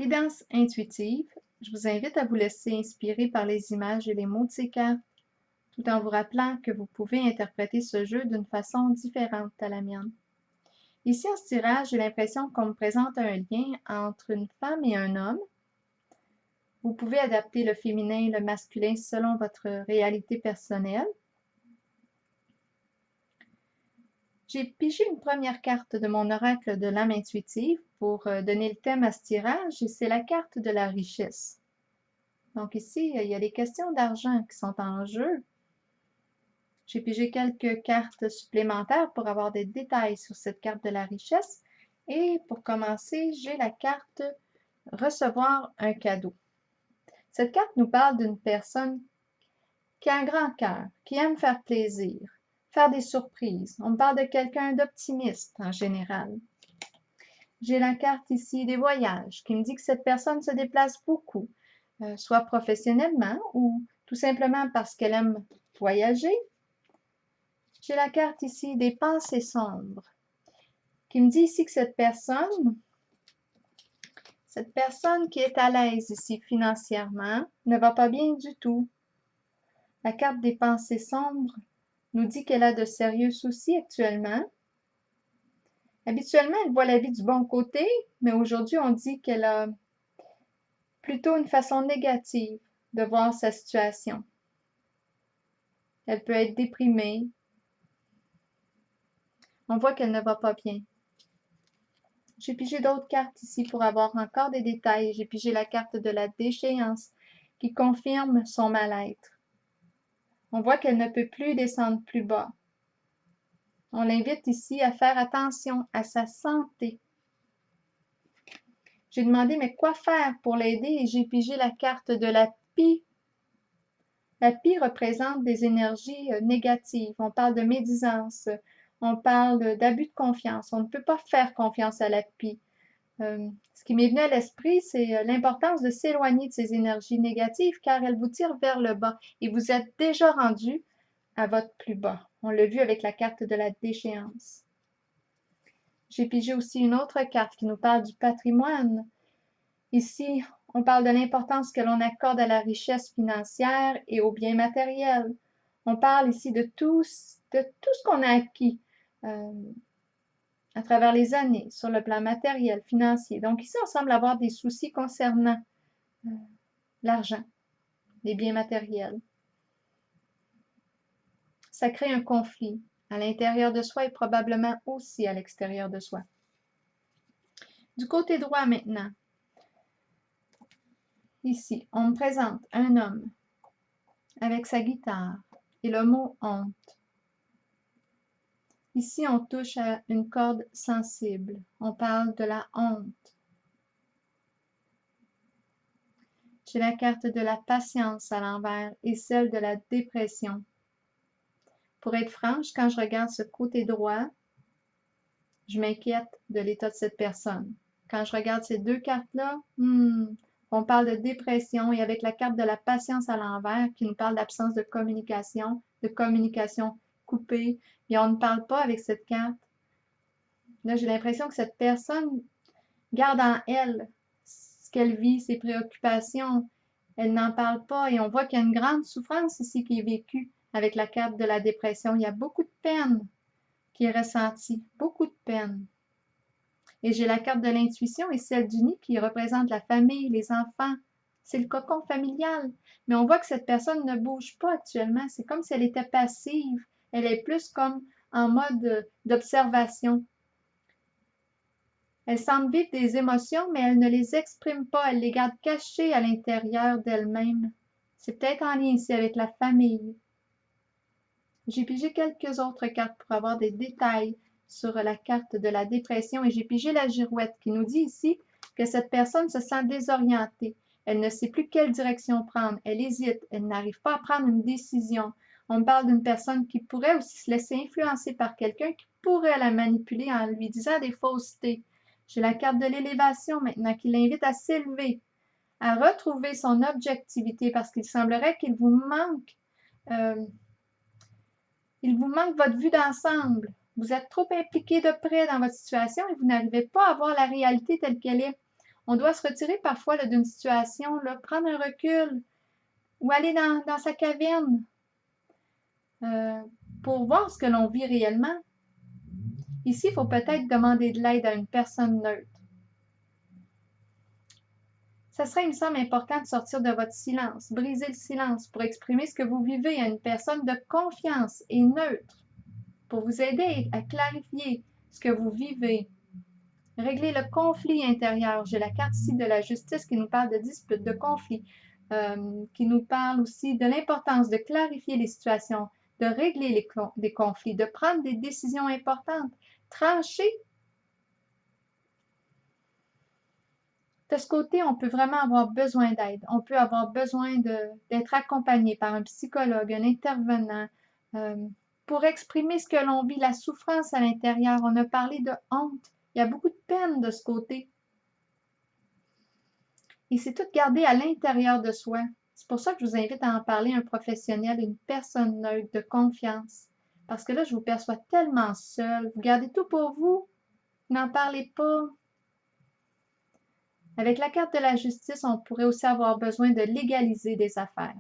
Guidance intuitive, je vous invite à vous laisser inspirer par les images et les mots de ces cartes, tout en vous rappelant que vous pouvez interpréter ce jeu d'une façon différente à la mienne. Ici, en ce tirage, j'ai l'impression qu'on me présente un lien entre une femme et un homme. Vous pouvez adapter le féminin et le masculin selon votre réalité personnelle. J'ai pigé une première carte de mon oracle de l'âme intuitive pour donner le thème à ce tirage, et c'est la carte de la richesse. Donc ici, il y a des questions d'argent qui sont en jeu. J'ai pigé quelques cartes supplémentaires pour avoir des détails sur cette carte de la richesse. Et pour commencer, j'ai la carte « Recevoir un cadeau ». Cette carte nous parle d'une personne qui a un grand cœur, qui aime faire plaisir, faire des surprises. On me parle de quelqu'un d'optimiste en général. J'ai la carte ici des voyages qui me dit que cette personne se déplace beaucoup, soit professionnellement ou tout simplement parce qu'elle aime voyager. J'ai la carte ici des pensées sombres qui me dit ici que cette personne qui est à l'aise ici financièrement ne va pas bien du tout. La carte des pensées sombres nous dit qu'elle a de sérieux soucis actuellement. Habituellement, elle voit la vie du bon côté, mais aujourd'hui, on dit qu'elle a plutôt une façon négative de voir sa situation. Elle peut être déprimée. On voit qu'elle ne va pas bien. J'ai pigé d'autres cartes ici pour avoir encore des détails. J'ai pigé la carte de la déchéance qui confirme son mal-être. On voit qu'elle ne peut plus descendre plus bas. On l'invite ici à faire attention à sa santé. J'ai demandé mais quoi faire pour l'aider et j'ai pigé la carte de la pie. La pie représente des énergies négatives. On parle de médisance, on parle d'abus de confiance. On ne peut pas faire confiance à la pie. Ce qui m'est venu à l'esprit, c'est l'importance de s'éloigner de ces énergies négatives car elles vous tirent vers le bas et vous êtes déjà rendu à votre plus bas. On l'a vu avec la carte de la déchéance. J'ai pigé aussi une autre carte qui nous parle du patrimoine. Ici, on parle de l'importance que l'on accorde à la richesse financière et aux biens matériels. On parle ici de tout ce qu'on a acquis à travers les années sur le plan matériel, financier. Donc ici, on semble avoir des soucis concernant l'argent, les biens matériels. Ça crée un conflit à l'intérieur de soi et probablement aussi à l'extérieur de soi. Du côté droit maintenant, ici, on me présente un homme avec sa guitare et le mot honte. Ici, on touche à une corde sensible. On parle de la honte. J'ai la carte de la patience à l'envers et celle de la dépression. Pour être franche, quand je regarde ce côté droit, je m'inquiète de l'état de cette personne. Quand je regarde ces deux cartes-là, on parle de dépression et avec la carte de la patience à l'envers qui nous parle d'absence de communication coupée, et on ne parle pas avec cette carte. Là, j'ai l'impression que cette personne garde en elle ce qu'elle vit, ses préoccupations. Elle n'en parle pas et on voit qu'il y a une grande souffrance ici qui est vécue avec la carte de la dépression. Il y a beaucoup de peine qui est ressentie, beaucoup de peine. Et j'ai la carte de l'intuition et celle du nid qui représente la famille, les enfants. C'est le cocon familial. Mais on voit que cette personne ne bouge pas actuellement. C'est comme si elle était passive. Elle est plus comme en mode d'observation. Elle semble vivre des émotions, mais elle ne les exprime pas. Elle les garde cachées à l'intérieur d'elle-même. C'est peut-être en lien ici avec la famille. J'ai pigé quelques autres cartes pour avoir des détails sur la carte de la dépression et j'ai pigé la girouette qui nous dit ici que cette personne se sent désorientée. Elle ne sait plus quelle direction prendre. Elle hésite. Elle n'arrive pas à prendre une décision. On me parle d'une personne qui pourrait aussi se laisser influencer par quelqu'un qui pourrait la manipuler en lui disant des faussetés. J'ai la carte de l'élévation maintenant qui l'invite à s'élever, à retrouver son objectivité parce qu'il semblerait qu'il vous manque votre vue d'ensemble. Vous êtes trop impliqué de près dans votre situation et vous n'arrivez pas à voir la réalité telle qu'elle est. On doit se retirer parfois d'une situation, là, prendre un recul ou aller dans sa caverne pour voir ce que l'on vit réellement. Ici, il faut peut-être demander de l'aide à une personne neutre. Ça serait, il me semble, important de sortir de votre silence, briser le silence pour exprimer ce que vous vivez à une personne de confiance et neutre, pour vous aider à clarifier ce que vous vivez. Régler le conflit intérieur. J'ai la carte ici de la justice qui nous parle de dispute, de conflit, qui nous parle aussi de l'importance de clarifier les situations, de régler les conflits, de prendre des décisions importantes, trancher. De ce côté, on peut vraiment avoir besoin d'aide. On peut avoir besoin d'être accompagné par un psychologue, un intervenant, pour exprimer ce que l'on vit, la souffrance à l'intérieur. On a parlé de honte. Il y a beaucoup de peine de ce côté. Et c'est tout gardé à l'intérieur de soi. C'est pour ça que je vous invite à en parler à un professionnel, une personne neutre, de confiance. Parce que là, je vous perçois tellement seule. Vous gardez tout pour vous. Vous n'en parlez pas. Avec la carte de la justice, on pourrait aussi avoir besoin de légaliser des affaires.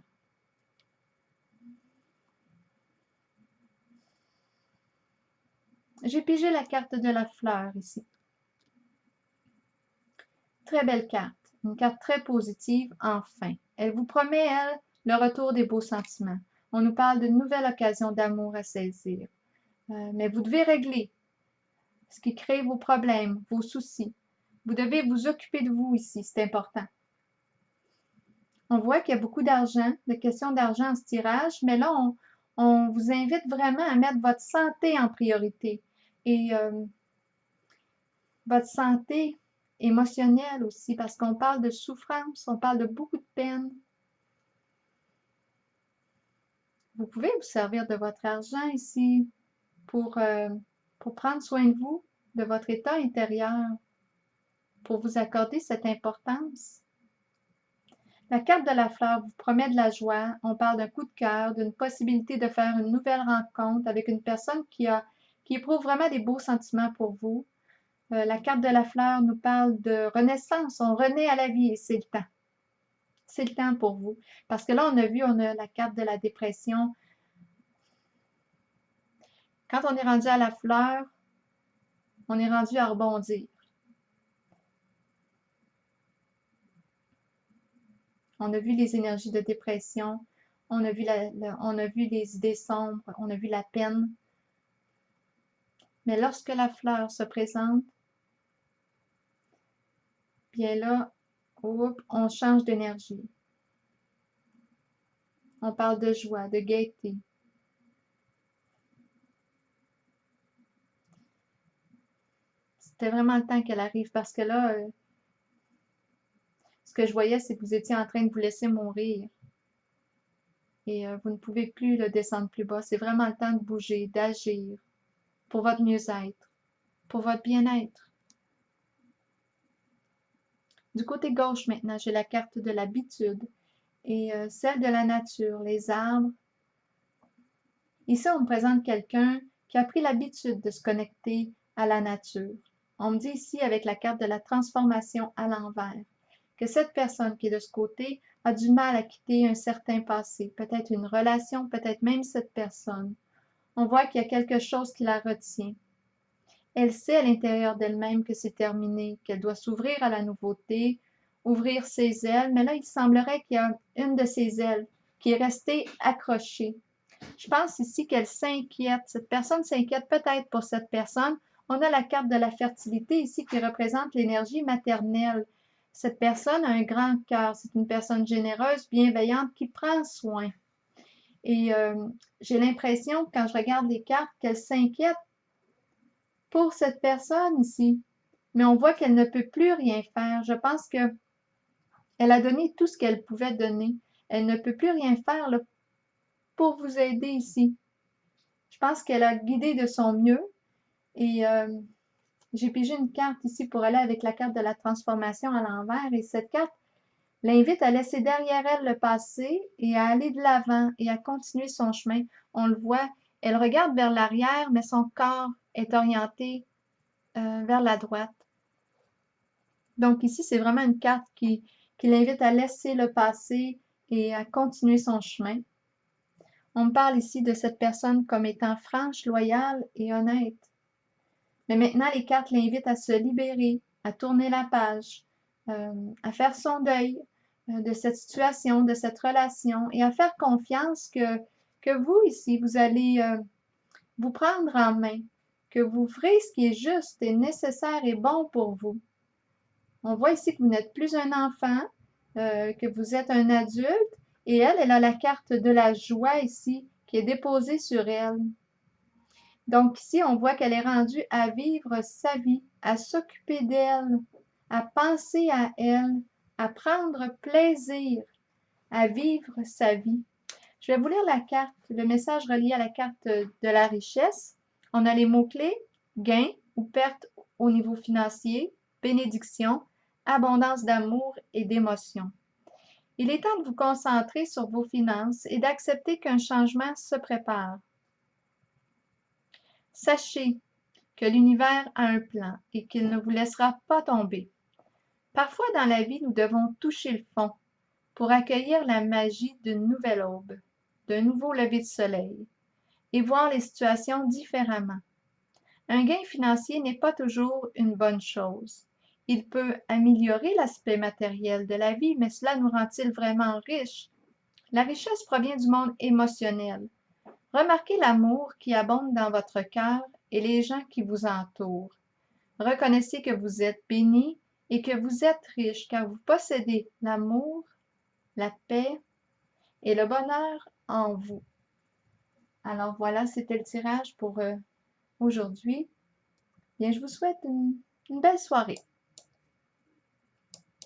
J'ai pigé la carte de la fleur ici. Très belle carte. Une carte très positive, enfin. Elle vous promet, elle, le retour des beaux sentiments. On nous parle d'une nouvelle occasion d'amour à saisir. Mais vous devez régler ce qui crée vos problèmes, vos soucis. Vous devez vous occuper de vous ici, c'est important. On voit qu'il y a beaucoup d'argent, de questions d'argent en ce tirage, mais là, on vous invite vraiment à mettre votre santé en priorité. Et votre santé émotionnelle aussi, parce qu'on parle de souffrance, on parle de beaucoup de peine. Vous pouvez vous servir de votre argent ici pour prendre soin de vous, de votre état intérieur, pour vous accorder cette importance. La carte de la fleur vous promet de la joie. On parle d'un coup de cœur, d'une possibilité de faire une nouvelle rencontre avec une personne qui éprouve vraiment des beaux sentiments pour vous. La carte de la fleur nous parle de renaissance. On renaît à la vie et c'est le temps. C'est le temps pour vous. Parce que là, on a la carte de la dépression. Quand on est rendu à la fleur, on est rendu à rebondir. On a vu les énergies de dépression, on a vu les idées sombres, on a vu la peine. Mais lorsque la fleur se présente, bien là, on change d'énergie. On parle de joie, de gaieté. C'était vraiment le temps qu'elle arrive parce que là, ce que je voyais, c'est que vous étiez en train de vous laisser mourir. Et vous ne pouvez plus le descendre plus bas. C'est vraiment le temps de bouger, d'agir pour votre mieux-être, pour votre bien-être. Du côté gauche maintenant, j'ai la carte de l'habitude et celle de la nature, les arbres. Ici, on me présente quelqu'un qui a pris l'habitude de se connecter à la nature. On me dit ici, avec la carte de la transformation à l'envers, que cette personne qui est de ce côté a du mal à quitter un certain passé, peut-être une relation, peut-être même cette personne. On voit qu'il y a quelque chose qui la retient. Elle sait à l'intérieur d'elle-même que c'est terminé, qu'elle doit s'ouvrir à la nouveauté, ouvrir ses ailes, mais là, il semblerait qu'il y a une de ses ailes qui est restée accrochée. Je pense ici qu'elle s'inquiète. Cette personne s'inquiète peut-être pour cette personne. On a la carte de la fertilité ici qui représente l'énergie maternelle. Cette personne a un grand cœur. C'est une personne généreuse, bienveillante, qui prend soin. Et j'ai l'impression, quand je regarde les cartes, qu'elle s'inquiète pour cette personne ici. Mais on voit qu'elle ne peut plus rien faire. Je pense qu'elle a donné tout ce qu'elle pouvait donner. Elle ne peut plus rien faire là, pour vous aider ici. Je pense qu'elle a guidé de son mieux. Et j'ai pigé une carte ici pour aller avec la carte de la transformation à l'envers. Et cette carte l'invite à laisser derrière elle le passé et à aller de l'avant et à continuer son chemin. On le voit, elle regarde vers l'arrière, mais son corps est orienté vers la droite. Donc ici, c'est vraiment une carte qui l'invite à laisser le passé et à continuer son chemin. On me parle ici de cette personne comme étant franche, loyale et honnête. Mais maintenant, les cartes l'invitent à se libérer, à tourner la page, à faire son deuil de cette situation, de cette relation et à faire confiance que vous, ici, vous allez vous prendre en main, que vous ferez ce qui est juste et nécessaire et bon pour vous. On voit ici que vous n'êtes plus un enfant, que vous êtes un adulte et elle a la carte de la joie ici qui est déposée sur elle. Donc ici, on voit qu'elle est rendue à vivre sa vie, à s'occuper d'elle, à penser à elle, à prendre plaisir, à vivre sa vie. Je vais vous lire la carte, le message relié à la carte de la richesse. On a les mots-clés, gain ou perte au niveau financier, bénédiction, abondance d'amour et d'émotion. Il est temps de vous concentrer sur vos finances et d'accepter qu'un changement se prépare. Sachez que l'univers a un plan et qu'il ne vous laissera pas tomber. Parfois dans la vie, nous devons toucher le fond pour accueillir la magie d'une nouvelle aube, d'un nouveau lever de soleil, et voir les situations différemment. Un gain financier n'est pas toujours une bonne chose. Il peut améliorer l'aspect matériel de la vie, mais cela nous rend-il vraiment riches? La richesse provient du monde émotionnel. Remarquez l'amour qui abonde dans votre cœur et les gens qui vous entourent. Reconnaissez que vous êtes béni et que vous êtes riche car vous possédez l'amour, la paix et le bonheur en vous. Alors voilà, c'était le tirage pour aujourd'hui. Bien, je vous souhaite une belle soirée.